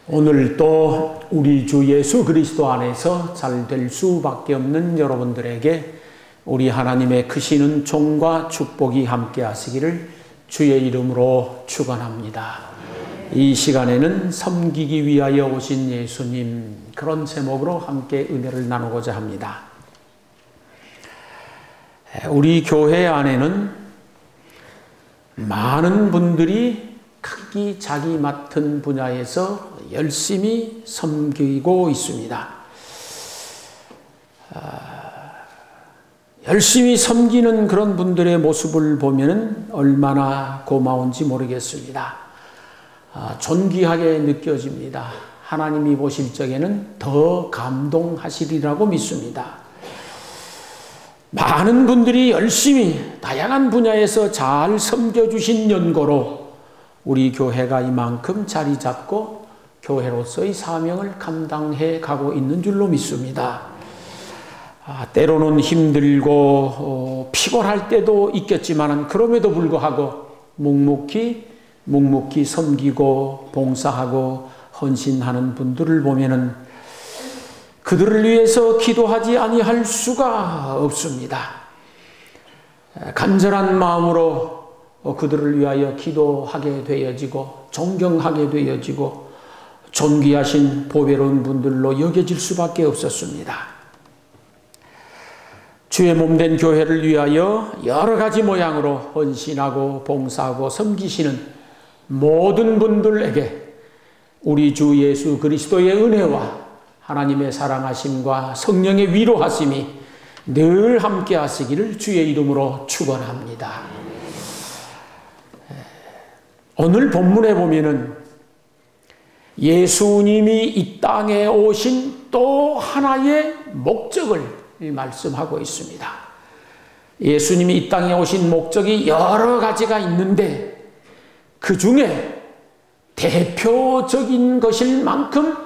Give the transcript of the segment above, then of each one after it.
오늘도 우리 주 예수 그리스도 안에서 잘 될 수밖에 없는 여러분들에게 우리 하나님의 크시는 종과 축복이 함께 하시기를 주의 이름으로 축원합니다. 이 시간에는 섬기기 위하여 오신 예수님, 그런 제목으로 함께 은혜를 나누고자 합니다. 우리 교회 안에는 많은 분들이 각기 자기 맡은 분야에서 열심히 섬기고 있습니다. 열심히 섬기는 그런 분들의 모습을 보면 얼마나 고마운지 모르겠습니다. 존귀하게 느껴집니다. 하나님이 보실 적에는 더 감동하시리라고 믿습니다. 많은 분들이 열심히 다양한 분야에서 잘 섬겨주신 연고로 우리 교회가 이만큼 자리 잡고 교회로서의 사명을 감당해 가고 있는 줄로 믿습니다. 때로는 힘들고 피곤할 때도 있겠지만 그럼에도 불구하고 묵묵히 섬기고 봉사하고 헌신하는 분들을 보면은 그들을 위해서 기도하지 아니할 수가 없습니다. 간절한 마음으로 그들을 위하여 기도하게 되어지고 존경하게 되어지고 존귀하신 보배로운 분들로 여겨질 수밖에 없었습니다. 주의 몸된 교회를 위하여 여러 가지 모양으로 헌신하고 봉사하고 섬기시는 모든 분들에게 우리 주 예수 그리스도의 은혜와 하나님의 사랑하심과 성령의 위로하심이 늘 함께 하시기를 주의 이름으로 축원합니다. 오늘 본문에 보면은 예수님이 이 땅에 오신 또 하나의 목적을 말씀하고 있습니다. 예수님이 이 땅에 오신 목적이 여러 가지가 있는데 그 중에 대표적인 것일 만큼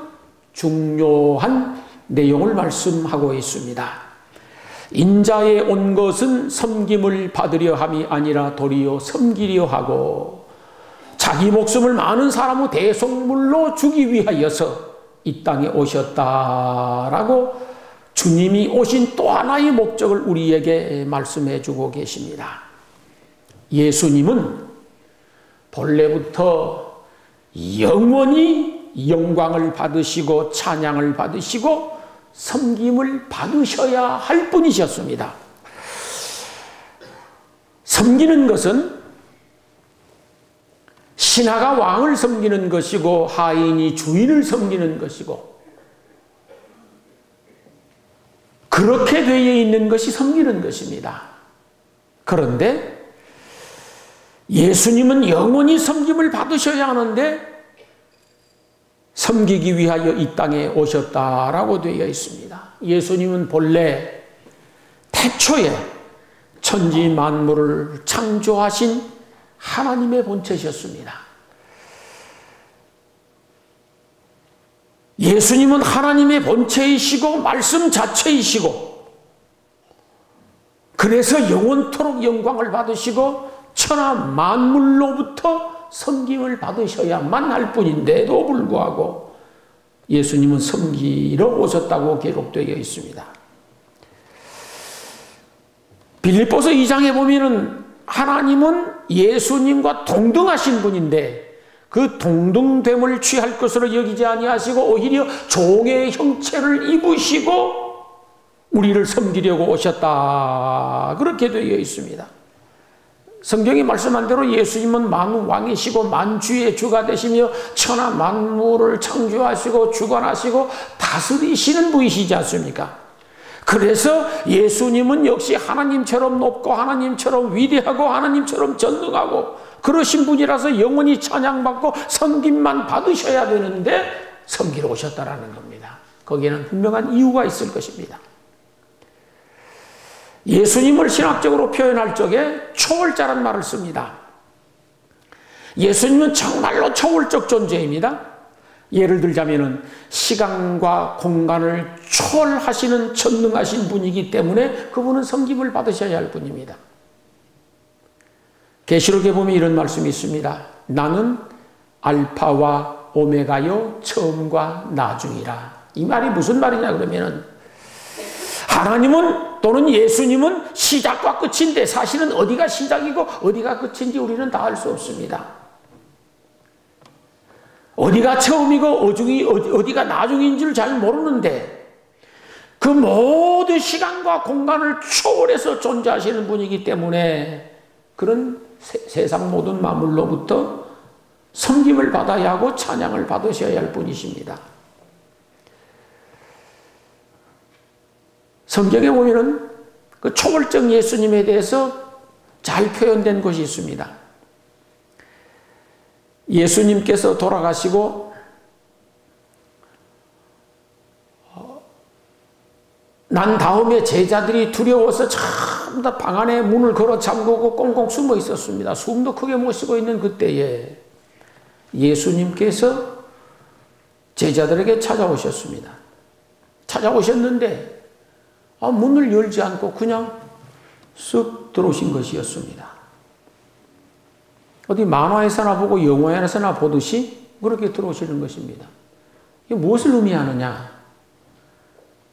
중요한 내용을 말씀하고 있습니다. 인자에 온 것은 섬김을 받으려 함이 아니라 도리어 섬기려 하고 자기 목숨을 많은 사람의 대속물로 주기 위하여서 이 땅에 오셨다라고 주님이 오신 또 하나의 목적을 우리에게 말씀해 주고 계십니다. 예수님은 본래부터 영원히 영광을 받으시고 찬양을 받으시고 섬김을 받으셔야 할 분이셨습니다. 섬기는 것은 신하가 왕을 섬기는 것이고 하인이 주인을 섬기는 것이고 그렇게 되어 있는 것이 섬기는 것입니다. 그런데 예수님은 영원히 섬김을 받으셔야 하는데 섬기기 위하여 이 땅에 오셨다라고 되어 있습니다. 예수님은 본래 태초에 천지 만물을 창조하신 하나님의 본체셨습니다. 예수님은 하나님의 본체이시고 말씀 자체이시고 그래서 영원토록 영광을 받으시고 천하 만물로부터 섬김을 받으셔야만 할 뿐인데도 불구하고 예수님은 섬기러 오셨다고 기록되어 있습니다. 빌립보서 2장에 보면은 하나님은 예수님과 동등하신 분인데 그 동등됨을 취할 것으로 여기지 아니하시고 오히려 종의 형체를 입으시고 우리를 섬기려고 오셨다 그렇게 되어 있습니다. 성경이 말씀한 대로 예수님은 만왕이시고 만주의 주가 되시며 천하 만물을 창조하시고 주관하시고 다스리시는 분이시지 않습니까? 그래서 예수님은 역시 하나님처럼 높고 하나님처럼 위대하고 하나님처럼 전능하고 그러신 분이라서 영원히 찬양받고 섬김만 받으셔야 되는데 섬기러 오셨다라는 겁니다. 거기에는 분명한 이유가 있을 것입니다. 예수님을 신학적으로 표현할 적에 초월자란 말을 씁니다. 예수님은 정말로 초월적 존재입니다. 예를 들자면 시간과 공간을 초월하시는 전능하신 분이기 때문에 그분은 섬김을 받으셔야 할 분입니다. 계시록에 보면 이런 말씀이 있습니다. 나는 알파와 오메가요 처음과 나중이라. 이 말이 무슨 말이냐 그러면은 하나님은 또는 예수님은 시작과 끝인데 사실은 어디가 시작이고 어디가 끝인지 우리는 다 알 수 없습니다. 어디가 처음이고 어디가 나중인 줄 잘 모르는데 그 모든 시간과 공간을 초월해서 존재하시는 분이기 때문에 그런 세상 모든 만물로부터 섬김을 받아야 하고 찬양을 받으셔야 할 분이십니다. 성경에 보면은 그 초월적 예수님에 대해서 잘 표현된 것이 있습니다. 예수님께서 돌아가시고 난 다음에 제자들이 두려워서 전부 다 방 안에 문을 걸어 잠그고 꽁꽁 숨어 있었습니다. 숨도 크게 못 쉬고 있는 그때에 예수님께서 제자들에게 찾아오셨습니다. 찾아오셨는데 문을 열지 않고 그냥 쓱 들어오신 것이었습니다. 어디 만화에서나 보고 영화에서나 보듯이 그렇게 들어오시는 것입니다. 이게 무엇을 의미하느냐?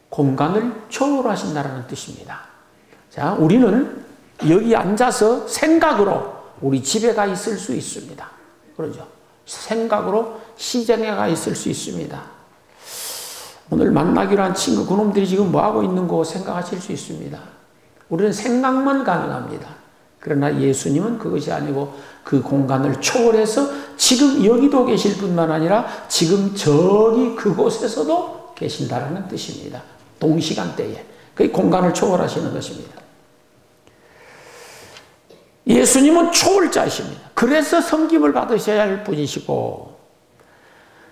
공간을 초월하신다는 뜻입니다. 자, 우리는 여기 앉아서 생각으로 우리 집에 가 있을 수 있습니다. 그러죠? 생각으로 시장에 가 있을 수 있습니다. 오늘 만나기로 한 친구 그놈들이 지금 뭐하고 있는 거 생각하실 수 있습니다. 우리는 생각만 가능합니다. 그러나 예수님은 그것이 아니고 그 공간을 초월해서 지금 여기도 계실 뿐만 아니라 지금 저기 그곳에서도 계신다는 뜻입니다. 동시간대에. 그 공간을 초월하시는 것입니다. 예수님은 초월자이십니다. 그래서 섬김을 받으셔야 할 분이시고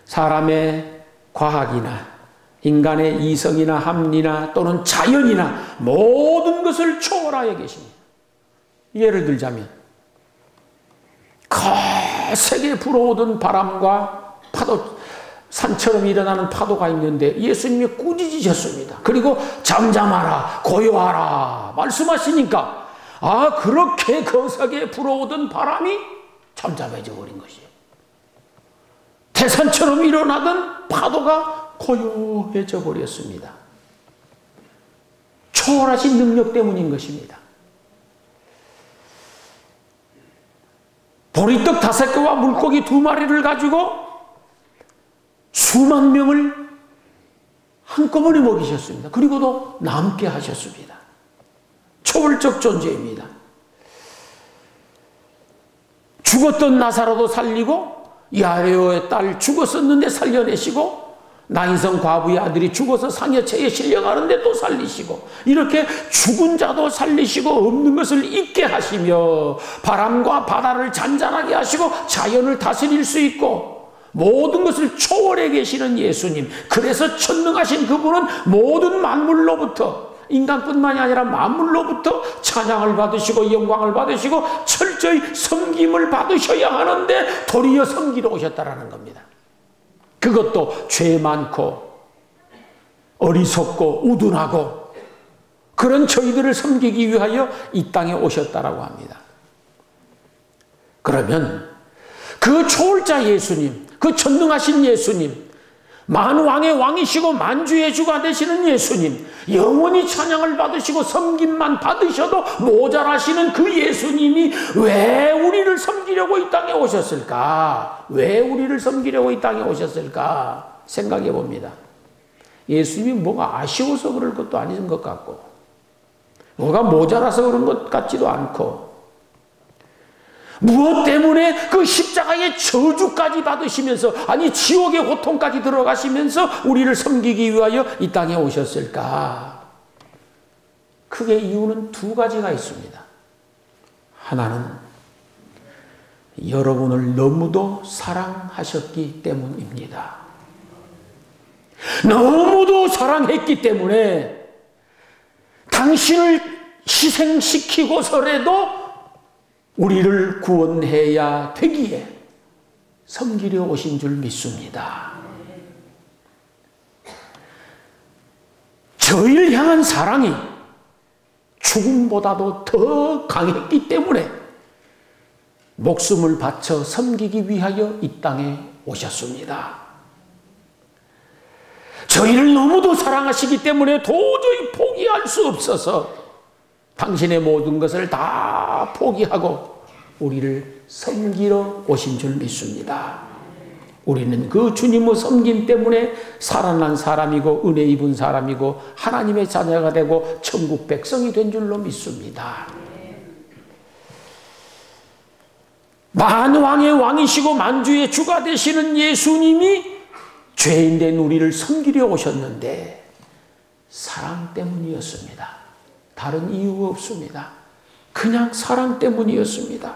사람의 과학이나 인간의 이성이나 합리나 또는 자연이나 모든 것을 초월하여 계십니다. 예를 들자면 거세게 불어오던 바람과 파도, 산처럼 일어나는 파도가 있는데 예수님이 꾸짖으셨습니다. 그리고 잠잠하라, 고요하라 말씀하시니까 그렇게 거세게 불어오던 바람이 잠잠해져 버린 것이에요. 태산처럼 일어나던 파도가 고요해져 버렸습니다. 초월하신 능력 때문인 것입니다. 보리떡 5개와 물고기 2마리를 가지고 수만 명을 한꺼번에 먹이셨습니다. 그리고도 남게 하셨습니다. 초월적 존재입니다. 죽었던 나사로도 살리고 야이로의 딸 죽었었는데 살려내시고 나인성 과부의 아들이 죽어서 상여체에 실려가는데 또 살리시고 이렇게 죽은 자도 살리시고 없는 것을 있게 하시며 바람과 바다를 잔잔하게 하시고 자연을 다스릴 수 있고 모든 것을 초월해 계시는 예수님, 그래서 천능하신 그분은 모든 만물로부터 인간뿐만이 아니라 만물로부터 찬양을 받으시고 영광을 받으시고 철저히 섬김을 받으셔야 하는데 도리어 섬기러 오셨다라는 겁니다. 그것도 죄 많고 어리석고 우둔하고 그런 저희들을 섬기기 위하여 이 땅에 오셨다라고 합니다. 그러면 그 초월자 예수님, 그 전능하신 예수님, 만왕의 왕이시고 만주의 주가 되시는 예수님, 영원히 찬양을 받으시고 섬김만 받으셔도 모자라시는 그 예수님이 왜 우리를 섬기려고 이 땅에 오셨을까? 왜 우리를 섬기려고 이 땅에 오셨을까? 생각해 봅니다. 예수님이 뭐가 아쉬워서 그럴 것도 아닌 것 같고 뭐가 모자라서 그런 것 같지도 않고 무엇 때문에 그 십자가의 저주까지 받으시면서 아니 지옥의 고통까지 들어가시면서 우리를 섬기기 위하여 이 땅에 오셨을까? 크게 이유는 2가지가 있습니다. 하나는 여러분을 너무도 사랑하셨기 때문입니다. 너무도 사랑했기 때문에 당신을 희생시키고서라도 우리를 구원해야 되기에 섬기려 오신 줄 믿습니다. 저희를 향한 사랑이 죽음보다도 더 강했기 때문에 목숨을 바쳐 섬기기 위하여 이 땅에 오셨습니다. 저희를 너무도 사랑하시기 때문에 도저히 포기할 수 없어서 당신의 모든 것을 다 포기하고 우리를 섬기러 오신 줄 믿습니다. 우리는 그 주님의 섬김 때문에 살아난 사람이고 은혜 입은 사람이고 하나님의 자녀가 되고 천국 백성이 된 줄로 믿습니다. 만왕의 왕이시고 만주의 주가 되시는 예수님이 죄인된 우리를 섬기려 오셨는데 사랑 때문이었습니다. 다른 이유가 없습니다. 그냥 사랑 때문이었습니다.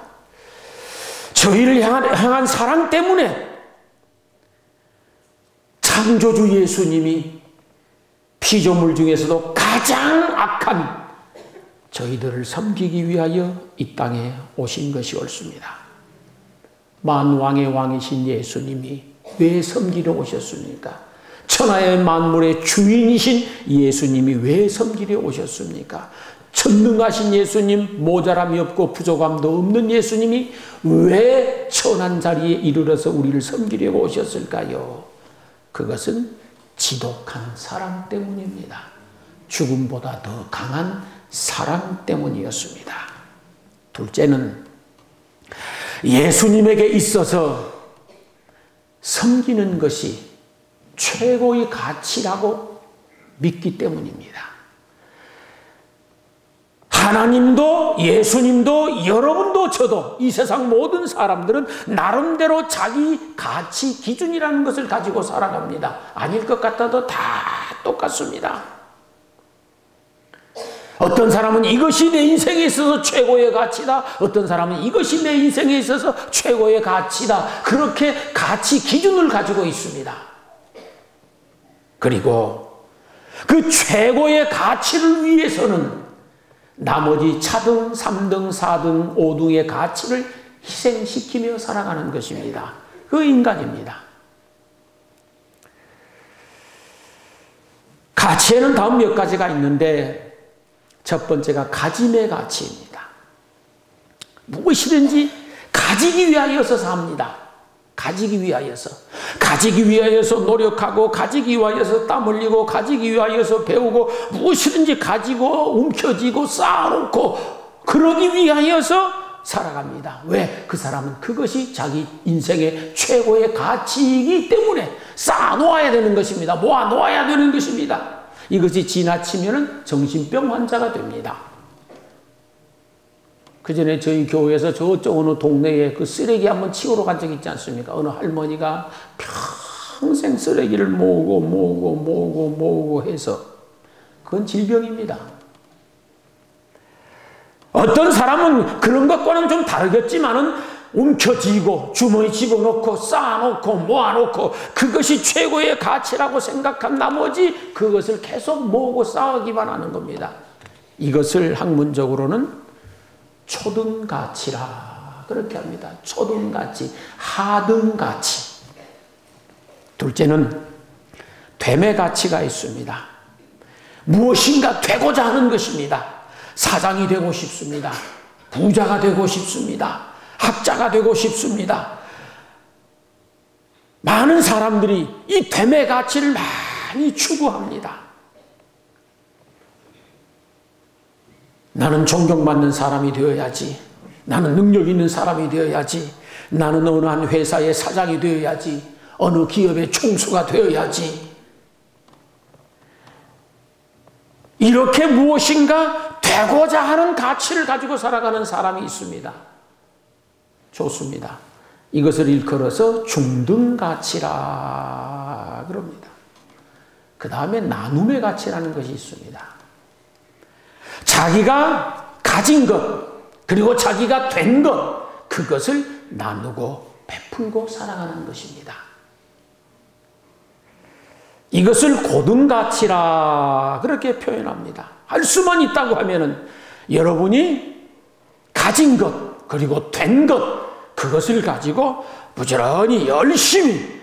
저희를 향한 사랑 때문에 창조주 예수님이 피조물 중에서도 가장 악한 저희들을 섬기기 위하여 이 땅에 오신 것이 옳습니다. 만왕의 왕이신 예수님이 왜 섬기러 오셨습니까? 천하의 만물의 주인이신 예수님이 왜 섬기러 오셨습니까? 전능하신 예수님, 모자람이 없고 부족함도 없는 예수님이 왜 천한 자리에 이르러서 우리를 섬기려고 오셨을까요? 그것은 지독한 사랑 때문입니다. 죽음보다 더 강한 사랑 때문이었습니다. 둘째는 예수님에게 있어서 섬기는 것이 최고의 가치라고 믿기 때문입니다. 하나님도 예수님도 여러분도 저도 이 세상 모든 사람들은 나름대로 자기 가치 기준이라는 것을 가지고 살아갑니다. 아닐 것 같아도 다 똑같습니다. 어떤 사람은 이것이 내 인생에 있어서 최고의 가치다. 어떤 사람은 이것이 내 인생에 있어서 최고의 가치다. 그렇게 가치 기준을 가지고 있습니다. 그리고 그 최고의 가치를 위해서는 나머지 차등, 3등, 4등, 5등의 가치를 희생시키며 살아가는 것입니다. 그 인간입니다. 가치에는 다음 몇 가지가 있는데 첫 번째가 가짐의 가치입니다. 무엇이든지 가지기 위하여서 삽니다. 가지기 위하여서. 가지기 위하여서 노력하고 가지기 위하여서 땀 흘리고 가지기 위하여서 배우고 무엇이든지 가지고 움켜쥐고 쌓아놓고 그러기 위하여서 살아갑니다. 왜? 그 사람은 그것이 자기 인생의 최고의 가치이기 때문에 쌓아놓아야 되는 것입니다. 모아놓아야 되는 것입니다. 이것이 지나치면 정신병 환자가 됩니다. 그 전에 저희 교회에서 저쪽 어느 동네에 그 쓰레기 한번 치우러 간 적이 있지 않습니까? 어느 할머니가 평생 쓰레기를 모으고 해서 그건 질병입니다. 어떤 사람은 그런 것과는 좀 다르겠지만은 움켜쥐고 주머니 집어넣고 쌓아놓고 모아놓고 그것이 최고의 가치라고 생각한 나머지 그것을 계속 모으고 쌓아기만 하는 겁니다. 이것을 학문적으로는 초등가치라 그렇게 합니다. 초등가치, 하등가치. 둘째는 됨의 가치가 있습니다. 무엇인가 되고자 하는 것입니다. 사장이 되고 싶습니다. 부자가 되고 싶습니다. 학자가 되고 싶습니다. 많은 사람들이 이 됨의 가치를 많이 추구합니다. 나는 존경받는 사람이 되어야지. 나는 능력 있는 사람이 되어야지. 나는 어느 한 회사의 사장이 되어야지. 어느 기업의 총수가 되어야지. 이렇게 무엇인가 되고자 하는 가치를 가지고 살아가는 사람이 있습니다. 좋습니다. 이것을 일컬어서 중등가치라 그럽니다. 그 다음에 나눔의 가치라는 것이 있습니다. 자기가 가진 것, 그리고 자기가 된 것, 그것을 나누고 베풀고 살아가는 것입니다. 이것을 고등가치라 그렇게 표현합니다. 할 수만 있다고 하면은 여러분이 가진 것, 그리고 된 것, 그것을 가지고 부지런히 열심히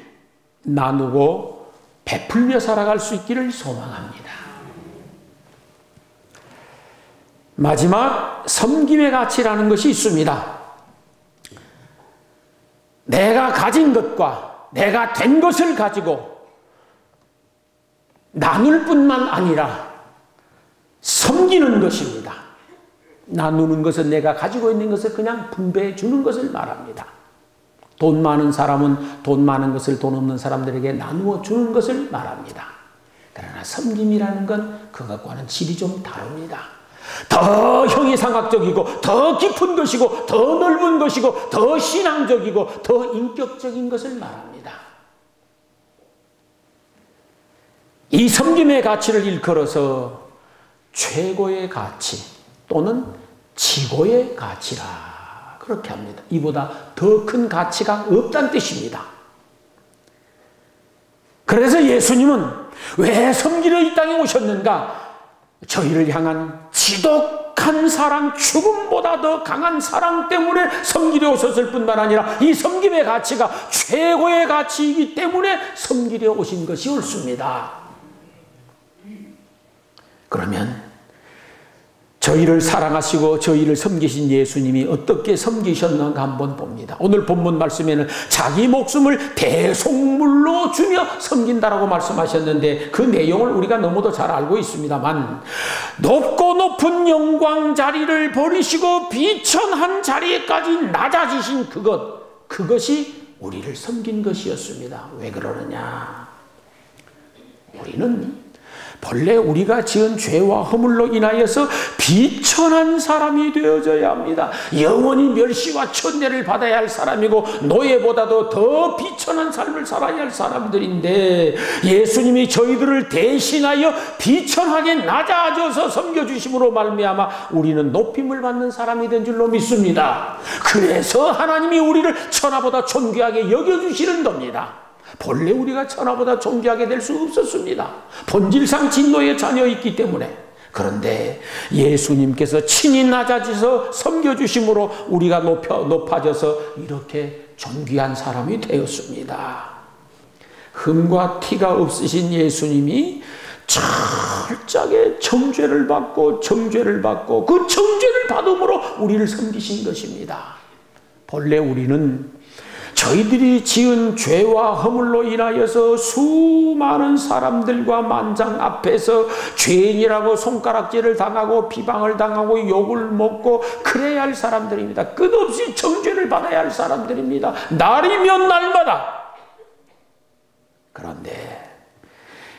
나누고 베풀며 살아갈 수 있기를 소망합니다. 마지막 섬김의 가치라는 것이 있습니다. 내가 가진 것과 내가 된 것을 가지고 나눌 뿐만 아니라 섬기는 것입니다. 나누는 것은 내가 가지고 있는 것을 그냥 분배해 주는 것을 말합니다. 돈 많은 사람은 돈 많은 것을 돈 없는 사람들에게 나누어 주는 것을 말합니다. 그러나 섬김이라는 건 그것과는 질이 좀 다릅니다. 더 형이상학적이고 더 깊은 것이고 더 넓은 것이고 더 신앙적이고 더 인격적인 것을 말합니다. 이 섬김의 가치를 일컬어서 최고의 가치 또는 지고의 가치라 그렇게 합니다. 이보다 더 큰 가치가 없다는 뜻입니다. 그래서 예수님은 왜 섬기러 이 땅에 오셨는가? 저희를 향한 지독한 사랑, 죽음보다 더 강한 사랑 때문에 섬기려 오셨을 뿐만 아니라 이 섬김의 가치가 최고의 가치이기 때문에 섬기려 오신 것이 옳습니다. 그러면 저희를 사랑하시고 저희를 섬기신 예수님이 어떻게 섬기셨는가 한번 봅니다. 오늘 본문 말씀에는 자기 목숨을 대속물로 주며 섬긴다라고 말씀하셨는데 그 내용을 우리가 너무도 잘 알고 있습니다만 높고 높은 영광 자리를 버리시고 비천한 자리에까지 낮아지신 그것이 우리를 섬긴 것이었습니다. 왜 그러느냐? 우리는 본래 우리가 지은 죄와 허물로 인하여서 비천한 사람이 되어져야 합니다. 영원히 멸시와 천대를 받아야 할 사람이고 노예보다도 더 비천한 삶을 살아야 할 사람들인데 예수님이 저희들을 대신하여 비천하게 낮아져서 섬겨주심으로 말미암아 우리는 높임을 받는 사람이 된 줄로 믿습니다. 그래서 하나님이 우리를 천하보다 존귀하게 여겨주시는 겁니다. 본래 우리가 천하보다 존귀하게 될 수 없었습니다. 본질상 진노의 자녀였기 때문에. 그런데 예수님께서 친히 낮아져서 섬겨주심으로 우리가 높아져서 이렇게 존귀한 사람이 되었습니다. 흠과 티가 없으신 예수님이 철저하게 정죄를 받고 정죄를 받고 그 정죄를 받음으로 우리를 섬기신 것입니다. 본래 우리는 저희들이 지은 죄와 허물로 인하여서 수많은 사람들과 만장 앞에서 죄인이라고 손가락질을 당하고 비방을 당하고 욕을 먹고 그래야 할 사람들입니다. 끝없이 정죄를 받아야 할 사람들입니다. 날이면 날마다. 그런데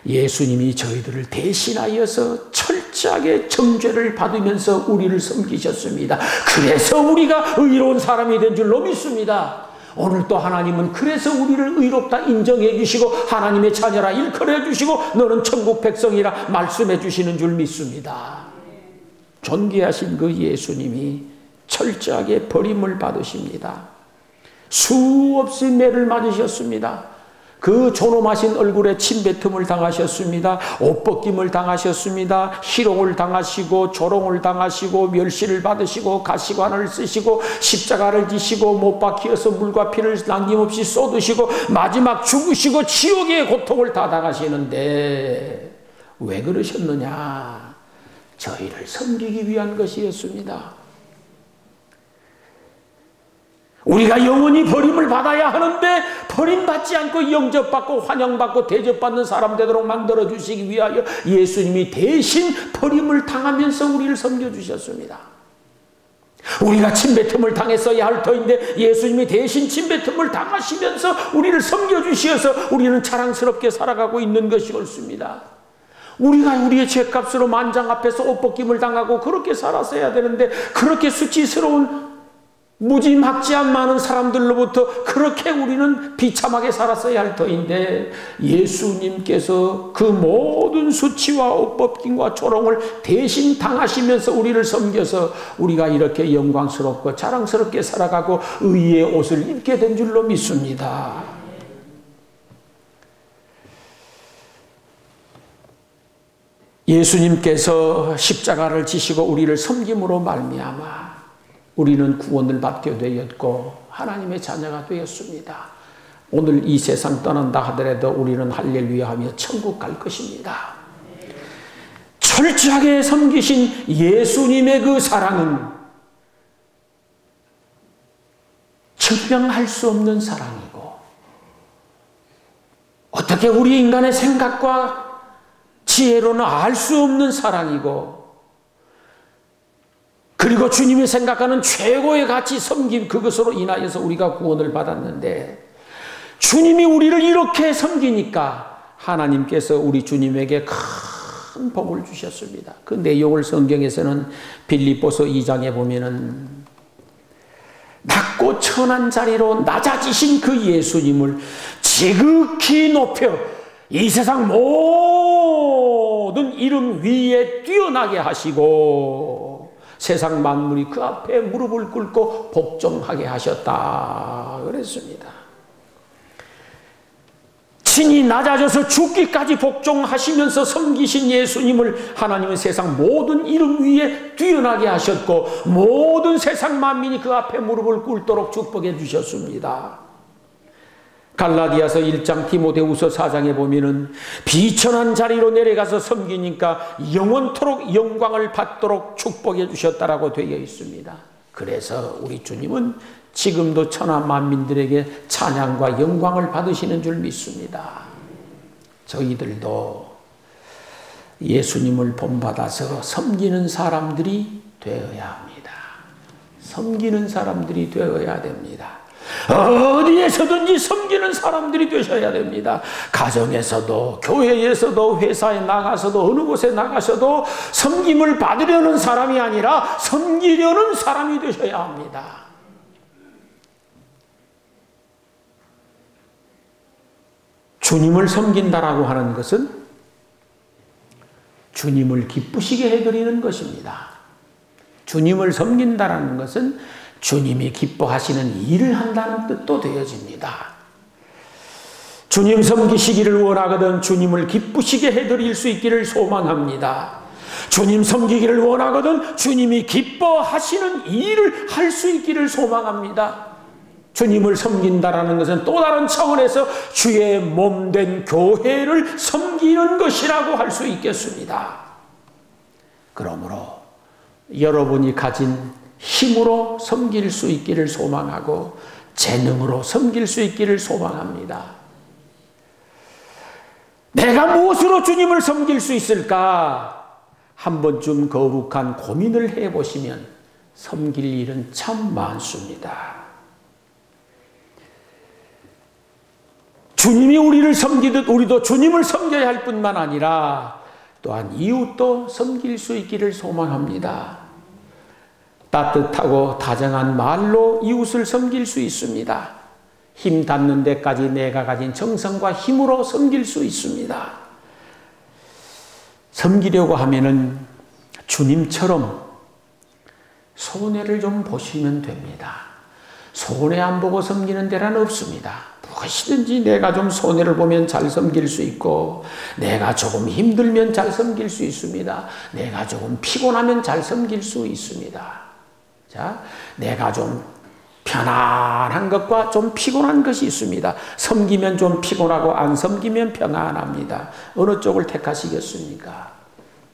예수님이 저희들을 대신하여서 철저하게 정죄를 받으면서 우리를 섬기셨습니다. 그래서 우리가 의로운 사람이 된 줄로 믿습니다. 오늘 또 하나님은 그래서 우리를 의롭다 인정해 주시고 하나님의 자녀라 일컬어 주시고 너는 천국 백성이라 말씀해 주시는 줄 믿습니다. 존귀하신 그 예수님이 철저하게 버림을 받으십니다. 수없이 매를 맞으셨습니다. 그 존엄하신 얼굴에 침뱉음을 당하셨습니다. 옷벗김을 당하셨습니다. 희롱을 당하시고 조롱을 당하시고 멸시를 받으시고 가시관을 쓰시고 십자가를 지시고 못 박히어서 물과 피를 남김없이 쏟으시고 마지막 죽으시고 지옥의 고통을 다 당하시는데 왜 그러셨느냐? 저희를 섬기기 위한 것이었습니다. 우리가 영원히 버림을 받아야 하는데 버림받지 않고 영접받고 환영받고 대접받는 사람 되도록 만들어주시기 위하여 예수님이 대신 버림을 당하면서 우리를 섬겨주셨습니다. 우리가 침뱉음을 당했어야 할 터인데 예수님이 대신 침뱉음을 당하시면서 우리를 섬겨주셔서 우리는 자랑스럽게 살아가고 있는 것이 옳습니다. 우리가 우리의 죄값으로 만장 앞에서 옷벗김을 당하고 그렇게 살았어야 되는데 그렇게 수치스러운 무지막지한 많은 사람들로부터 그렇게 우리는 비참하게 살았어야 할 터인데 예수님께서 그 모든 수치와 옷벗김과 조롱을 대신 당하시면서 우리를 섬겨서 우리가 이렇게 영광스럽고 자랑스럽게 살아가고 의의 옷을 입게 된 줄로 믿습니다. 예수님께서 십자가를 지시고 우리를 섬김으로 말미암아 우리는 구원을 받게 되었고 하나님의 자녀가 되었습니다. 오늘 이 세상 떠난다 하더라도 우리는 할렐루야 하며 천국 갈 것입니다. 철저하게 섬기신 예수님의 그 사랑은 증명할 수 없는 사랑이고 어떻게 우리 인간의 생각과 지혜로는 알 수 없는 사랑이고, 그리고 주님이 생각하는 최고의 가치 섬김, 그것으로 인하여서 우리가 구원을 받았는데, 주님이 우리를 이렇게 섬기니까 하나님께서 우리 주님에게 큰 복을 주셨습니다. 그 내용을 성경에서는 빌립보서 2장에 보면은 낮고 천한 자리로 낮아지신 그 예수님을 지극히 높여 이 세상 모든 이름 위에 뛰어나게 하시고 세상 만물이 그 앞에 무릎을 꿇고 복종하게 하셨다 그랬습니다. 친히 낮아져서 죽기까지 복종하시면서 섬기신 예수님을 하나님은 세상 모든 이름 위에 뛰어나게 하셨고 모든 세상 만민이 그 앞에 무릎을 꿇도록 축복해 주셨습니다. 갈라디아서 1장, 디모데후서 4장에 보면은 비천한 자리로 내려가서 섬기니까 영원토록 영광을 받도록 축복해 주셨다라고 되어 있습니다. 그래서 우리 주님은 지금도 천하 만민들에게 찬양과 영광을 받으시는 줄 믿습니다. 저희들도 예수님을 본받아서 섬기는 사람들이 되어야 합니다. 섬기는 사람들이 되어야 됩니다. 어디에서든지 섬기는 사람들이 되셔야 됩니다. 가정에서도, 교회에서도, 회사에 나가서도, 어느 곳에 나가셔도 섬김을 받으려는 사람이 아니라 섬기려는 사람이 되셔야 합니다. 주님을 섬긴다라고 하는 것은 주님을 기쁘시게 해드리는 것입니다. 주님을 섬긴다라는 것은 주님이 기뻐하시는 일을 한다는 뜻도 되어집니다. 주님 섬기시기를 원하거든 주님을 기쁘시게 해드릴 수 있기를 소망합니다. 주님 섬기기를 원하거든 주님이 기뻐하시는 일을 할 수 있기를 소망합니다. 주님을 섬긴다라는 것은 또 다른 차원에서 주의 몸된 교회를 섬기는 것이라고 할 수 있겠습니다. 그러므로 여러분이 가진 힘으로 섬길 수 있기를 소망하고 재능으로 섬길 수 있기를 소망합니다. 내가 무엇으로 주님을 섬길 수 있을까? 한 번쯤 거룩한 고민을 해보시면 섬길 일은 참 많습니다. 주님이 우리를 섬기듯 우리도 주님을 섬겨야 할 뿐만 아니라 또한 이웃도 섬길 수 있기를 소망합니다. 따뜻하고 다정한 말로 이웃을 섬길 수 있습니다. 힘 닿는 데까지 내가 가진 정성과 힘으로 섬길 수 있습니다. 섬기려고 하면은 주님처럼 손해를 좀 보시면 됩니다. 손해 안 보고 섬기는 데란 없습니다. 무엇이든지 내가 좀 손해를 보면 잘 섬길 수 있고 내가 조금 힘들면 잘 섬길 수 있습니다. 내가 조금 피곤하면 잘 섬길 수 있습니다. 자, 내가 좀 편안한 것과 좀 피곤한 것이 있습니다. 섬기면 좀 피곤하고 안 섬기면 평안합니다. 어느 쪽을 택하시겠습니까?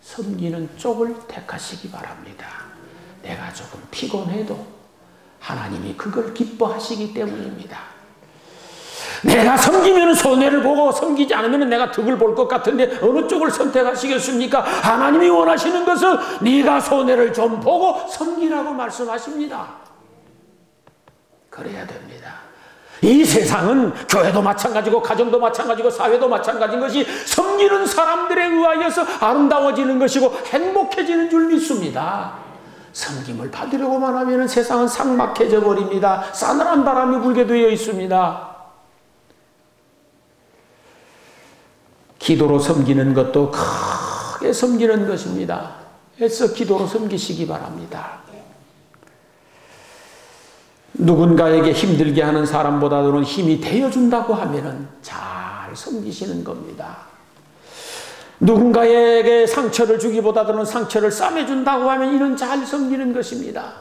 섬기는 쪽을 택하시기 바랍니다. 내가 조금 피곤해도 하나님이 그걸 기뻐하시기 때문입니다. 내가 섬기면 손해를 보고 섬기지 않으면 내가 득을 볼 것 같은데 어느 쪽을 선택하시겠습니까? 하나님이 원하시는 것은 네가 손해를 좀 보고 섬기라고 말씀하십니다. 그래야 됩니다. 이 세상은 교회도 마찬가지고 가정도 마찬가지고 사회도 마찬가지인 것이 섬기는 사람들에 의하여서 아름다워지는 것이고 행복해지는 줄 믿습니다. 섬김을 받으려고만 하면 세상은 삭막해져 버립니다. 싸늘한 바람이 불게 되어 있습니다. 기도로 섬기는 것도 크게 섬기는 것입니다. 애써 기도로 섬기시기 바랍니다. 누군가에게 힘들게 하는 사람보다는 힘이 되어준다고 하면 잘 섬기시는 겁니다. 누군가에게 상처를 주기보다는 상처를 싸매준다고 하면 이는 잘 섬기는 것입니다.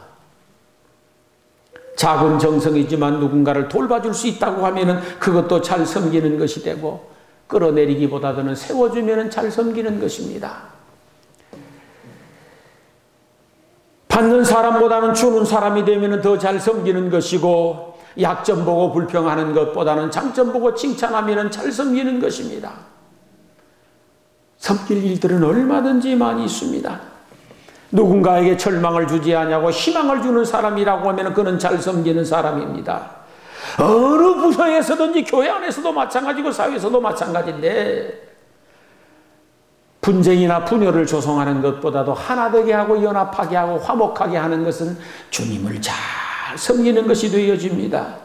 작은 정성이지만 누군가를 돌봐줄 수 있다고 하면 그것도 잘 섬기는 것이 되고 끌어내리기보다는 세워주면 잘 섬기는 것입니다. 받는 사람보다는 주는 사람이 되면 더 잘 섬기는 것이고 약점 보고 불평하는 것보다는 장점 보고 칭찬하면 잘 섬기는 것입니다. 섬길 일들은 얼마든지 많이 있습니다. 누군가에게 절망을 주지 않냐고 희망을 주는 사람이라고 하면 그는 잘 섬기는 사람입니다. 어느 부서에서든지 교회 안에서도 마찬가지고 사회에서도 마찬가지인데 분쟁이나 분열을 조성하는 것보다도 하나 되게 하고 연합하게 하고 화목하게 하는 것은 주님을 잘 섬기는 것이 되어집니다.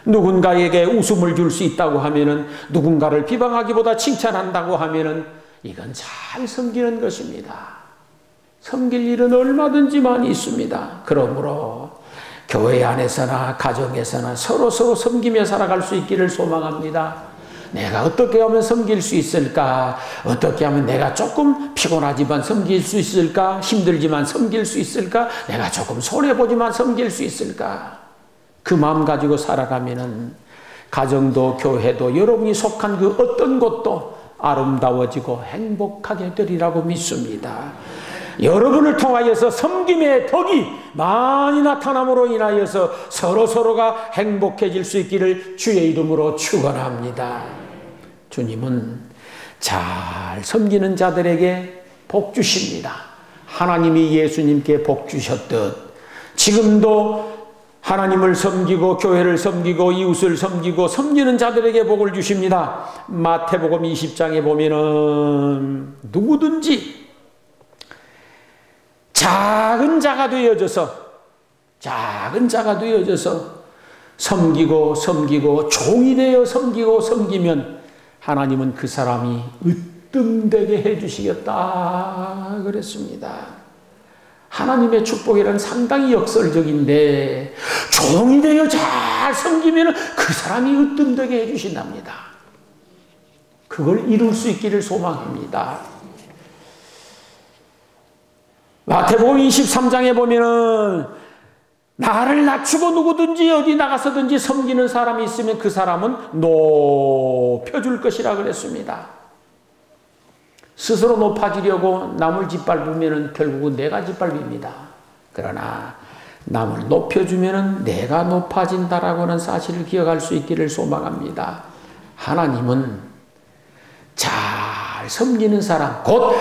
누군가에게 웃음을 줄 수 있다고 하면은 누군가를 비방하기보다 칭찬한다고 하면은 이건 잘 섬기는 것입니다. 섬길 일은 얼마든지 많이 있습니다. 그러므로 교회 안에서나 가정에서나 서로 섬기며 살아갈 수 있기를 소망합니다. 내가 어떻게 하면 섬길 수 있을까? 어떻게 하면 내가 조금 피곤하지만 섬길 수 있을까? 힘들지만 섬길 수 있을까? 내가 조금 손해보지만 섬길 수 있을까? 그 마음 가지고 살아가면은 가정도 교회도 여러분이 속한 그 어떤 곳도 아름다워지고 행복하게 되리라고 믿습니다. 여러분을 통하여서 섬김의 덕이 많이 나타남으로 인하여서 서로가 행복해질 수 있기를 주의 이름으로 축원합니다. 주님은 잘 섬기는 자들에게 복 주십니다. 하나님이 예수님께 복 주셨듯 지금도 하나님을 섬기고 교회를 섬기고 이웃을 섬기고 섬기는 자들에게 복을 주십니다. 마태복음 20장에 보면은 누구든지 작은 자가 되어져서 섬기고 종이 되어 섬기면 하나님은 그 사람이 으뜸되게 해주시겠다 그랬습니다. 하나님의 축복이란 상당히 역설적인데 종이 되어 잘 섬기면 그 사람이 으뜸되게 해주신답니다. 그걸 이룰 수 있기를 소망합니다. 마태복음 23장에 보면은 나를 낮추고 누구든지 어디 나가서든지 섬기는 사람이 있으면 그 사람은 높여줄 것이라 그랬습니다. 스스로 높아지려고 남을 짓밟으면 결국은 내가 짓밟힙니다. 그러나 남을 높여주면 내가 높아진다라고 하는 사실을 기억할 수 있기를 소망합니다. 하나님은 잘 섬기는 사람, 곧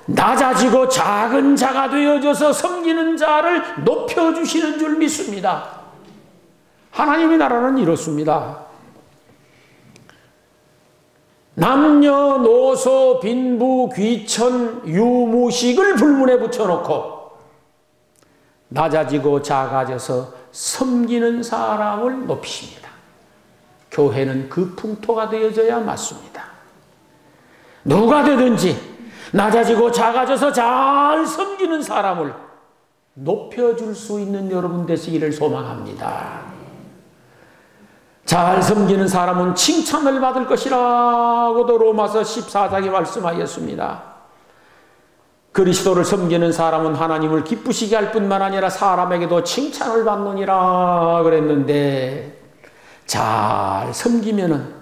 낮아지고 작은 자가 되어져서 섬기는 자를 높여주시는 줄 믿습니다. 하나님의 나라는 이렇습니다. 남녀노소 빈부 귀천 유무식을 불문에 붙여놓고 낮아지고 작아져서 섬기는 사람을 높이십니다. 교회는 그 풍토가 되어져야 맞습니다. 누가 되든지 낮아지고 작아져서 잘 섬기는 사람을 높여줄 수 있는 여러분 되시기를 소망합니다. 잘 섬기는 사람은 칭찬을 받을 것이라고도 로마서 14장에 말씀하였습니다. 그리스도를 섬기는 사람은 하나님을 기쁘시게 할 뿐만 아니라 사람에게도 칭찬을 받느니라 그랬는데 잘 섬기면은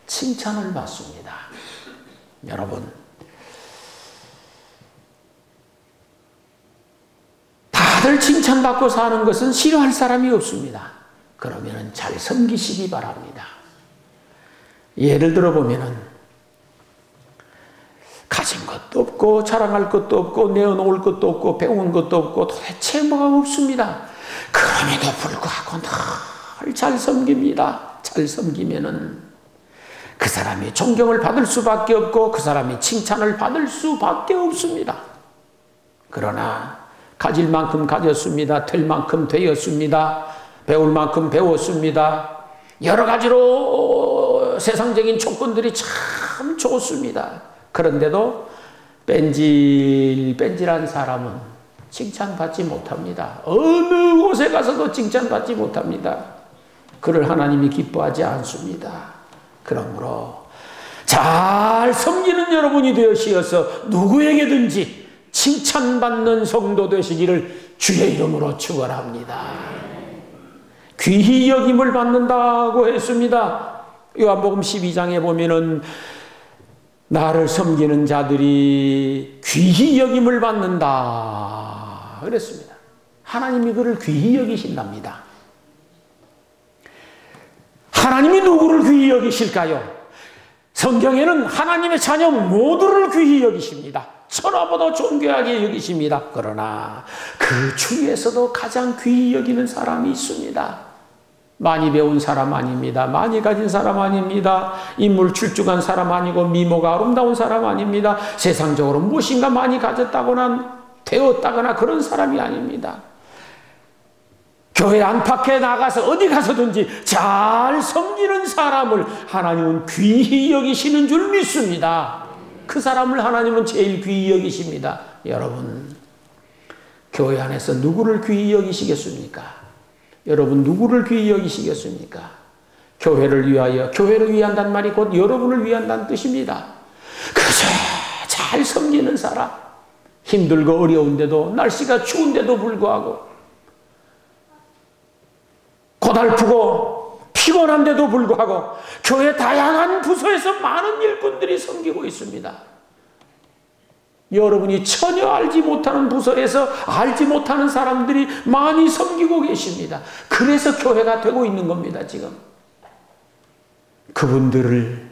칭찬을 받습니다. 여러분, 다들 칭찬받고 사는 것은 싫어할 사람이 없습니다. 그러면 잘 섬기시기 바랍니다. 예를 들어 보면은 가진 것도 없고 자랑할 것도 없고 내어놓을 것도 없고 배운 것도 없고 도대체 뭐가 없습니다. 그럼에도 불구하고 늘 잘 섬깁니다. 잘 섬기면은 그 사람이 존경을 받을 수밖에 없고 그 사람이 칭찬을 받을 수밖에 없습니다. 그러나 가질 만큼 가졌습니다. 될 만큼 되었습니다. 배울 만큼 배웠습니다. 여러 가지로 세상적인 조건들이 참 좋습니다. 그런데도 뺀질뺀질한 사람은 칭찬받지 못합니다. 어느 곳에 가서도 칭찬받지 못합니다. 그를 하나님이 기뻐하지 않습니다. 그러므로 잘 섬기는 여러분이 되시어서 누구에게든지 칭찬받는 성도 되시기를 주의 이름으로 축원합니다. 귀히 여김을 받는다고 했습니다. 요한복음 12장에 보면은 나를 섬기는 자들이 귀히 여김을 받는다 그랬습니다. 하나님이 그를 귀히 여기신답니다. 하나님이 누구를 귀히 여기실까요? 성경에는 하나님의 자녀 모두를 귀히 여기십니다. 천하보다 존귀하게 여기십니다. 그러나 그 중에서도 가장 귀히 여기는 사람이 있습니다. 많이 배운 사람 아닙니다. 많이 가진 사람 아닙니다. 인물 출중한 사람 아니고 미모가 아름다운 사람 아닙니다. 세상적으로 무엇인가 많이 가졌다거나 되었다거나 그런 사람이 아닙니다. 교회 안팎에 나가서 어디 가서든지 잘 섬기는 사람을 하나님은 귀히 여기시는 줄 믿습니다. 그 사람을 하나님은 제일 귀히 여기십니다. 여러분, 교회 안에서 누구를 귀히 여기시겠습니까? 여러분, 누구를 귀히 여기시겠습니까? 교회를 위하여, 교회를 위한다는 말이 곧 여러분을 위한다는 뜻입니다. 그저 잘 섬기는 사람, 힘들고 어려운데도, 날씨가 추운데도 불구하고, 고달프고 피곤한데도 불구하고 교회 다양한 부서에서 많은 일꾼들이 섬기고 있습니다. 여러분이 전혀 알지 못하는 부서에서 알지 못하는 사람들이 많이 섬기고 계십니다. 그래서 교회가 되고 있는 겁니다, 지금. 그분들을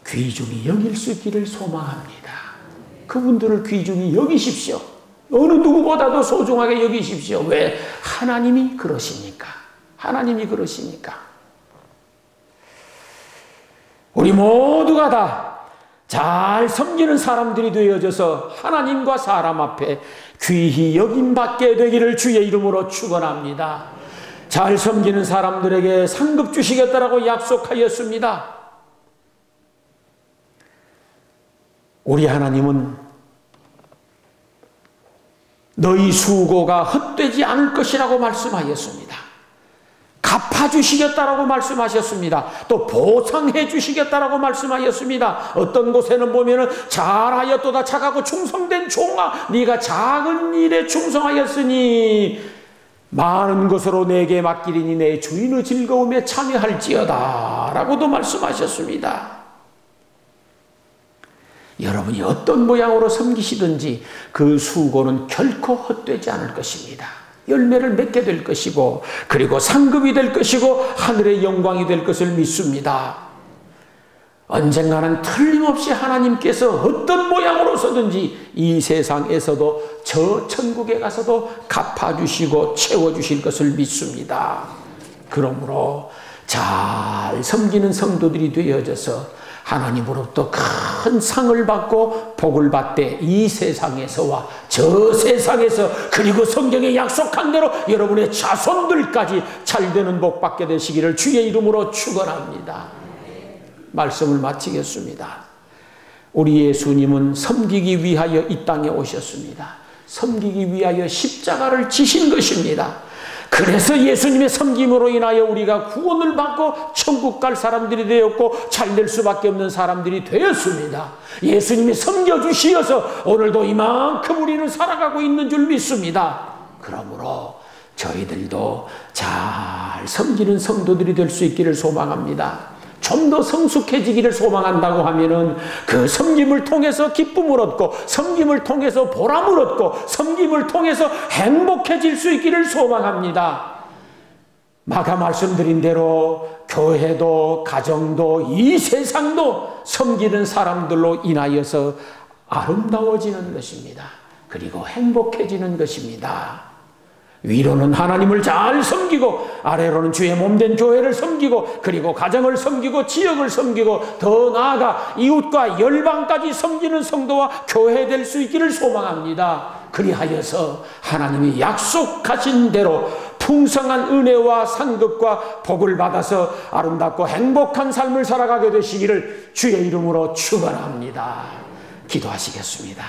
귀중히 여길 수 있기를 소망합니다. 그분들을 귀중히 여기십시오. 어느 누구보다도 소중하게 여기십시오. 왜? 하나님이 그러시니까. 하나님이 그러시니까. 우리 모두가 다 잘 섬기는 사람들이 되어져서 하나님과 사람 앞에 귀히 여김받게 되기를 주의 이름으로 축원합니다. 잘 섬기는 사람들에게 상급 주시겠다라고 약속하였습니다. 우리 하나님은 너희 수고가 헛되지 않을 것이라고 말씀하였습니다. 갚아주시겠다라고 말씀하셨습니다. 또 보상해 주시겠다라고 말씀하였습니다. 어떤 곳에는 보면은 잘하였도다 착하고 충성된 종아, 네가 작은 일에 충성하였으니 많은 것으로 내게 맡기리니 내 주인의 즐거움에 참여할지어다 라고도 말씀하셨습니다. 여러분이 어떤 모양으로 섬기시든지 그 수고는 결코 헛되지 않을 것입니다. 열매를 맺게 될 것이고, 그리고 상급이 될 것이고, 하늘의 영광이 될 것을 믿습니다. 언젠가는 틀림없이 하나님께서 어떤 모양으로서든지 이 세상에서도 저 천국에 가서도 갚아주시고 채워주실 것을 믿습니다. 그러므로 잘 섬기는 성도들이 되어져서 하나님으로부터 큰 상을 받고 복을 받되 이 세상에서와 저 세상에서, 그리고 성경에 약속한 대로 여러분의 자손들까지 잘되는 복 받게 되시기를 주의 이름으로 축원합니다. 말씀을 마치겠습니다. 우리 예수님은 섬기기 위하여 이 땅에 오셨습니다. 섬기기 위하여 십자가를 지신 것입니다. 그래서 예수님의 섬김으로 인하여 우리가 구원을 받고 천국 갈 사람들이 되었고 잘될 수밖에 없는 사람들이 되었습니다. 예수님이 섬겨주시어서 오늘도 이만큼 우리는 살아가고 있는 줄 믿습니다. 그러므로 저희들도 잘 섬기는 성도들이 될 수 있기를 소망합니다. 좀 더 성숙해지기를 소망한다고 하면은 그 섬김을 통해서 기쁨을 얻고, 섬김을 통해서 보람을 얻고, 섬김을 통해서 행복해질 수 있기를 소망합니다. 마가 말씀드린 대로 교회도 가정도 이 세상도 섬기는 사람들로 인하여서 아름다워지는 것입니다. 그리고 행복해지는 것입니다. 위로는 하나님을 잘 섬기고, 아래로는 주의 몸된 교회를 섬기고, 그리고 가정을 섬기고, 지역을 섬기고, 더 나아가 이웃과 열방까지 섬기는 성도와 교회 될 수 있기를 소망합니다. 그리하여서 하나님이 약속하신 대로 풍성한 은혜와 상급과 복을 받아서 아름답고 행복한 삶을 살아가게 되시기를 주의 이름으로 축원합니다. 기도하시겠습니다.